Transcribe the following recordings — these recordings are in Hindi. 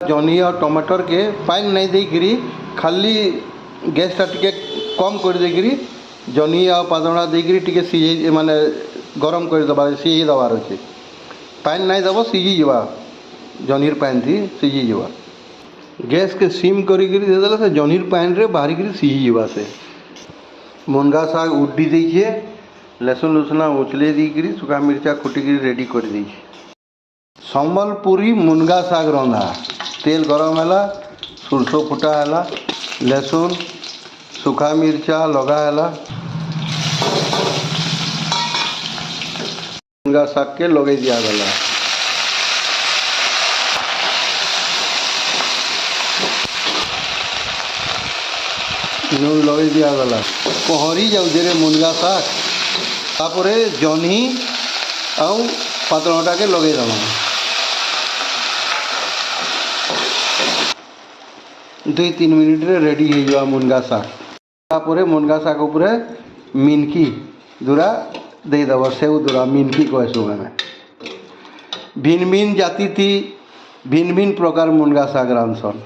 जनी और टमाटर के पानी नहीं देकरी खाली गैस टे कम कर देकरी जनी और पादड़ा देकरी टे सीझे माने गरम कर दबार सीझे दबार अच्छे पानी नहीं दब सीझी जा जनीर पानी थी सीझी जा गैस के सिम करी देदेला से जनीर पानी रे बाहरी सीझी जा से मुनगा शाग उड्डी दीजिए लहसुन लुसना उचले दी सुखा मिर्चा कुटिकी रेडी कर दीजिए सम्बलपुरी मुनगा शाग रंधा तेल गरम है सुरसो फुटा है लहसुन सुखा मिर्चा लगा है मुनगा शाग के लगे दिया गला नून लगे दिया गला पहरी जाऊे मुनगा शाग तापर जह्नी आउ पातलटा के लगे दमा 2-3 मिनिट रे रेडी हो जा मुनगा शाग तापर मुनगा शाग उपरे मिनकी दूरा दे दब सेव दूरा मिनकी कहसु आमे भिन्न भिन्न जाति थी भिन्न भिन्न प्रकार मुनगा शाग रांधसन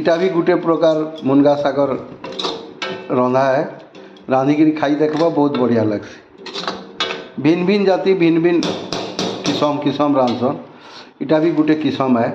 इटा भी गोटे प्रकार मुनगा शागर रंधा है रांधिकी खाई देखबा बहुत बढ़िया लगसी भिन्न भिन्न जाति भिन्न भिन्न किसम रांधसन इटा भी गोटे किसम है।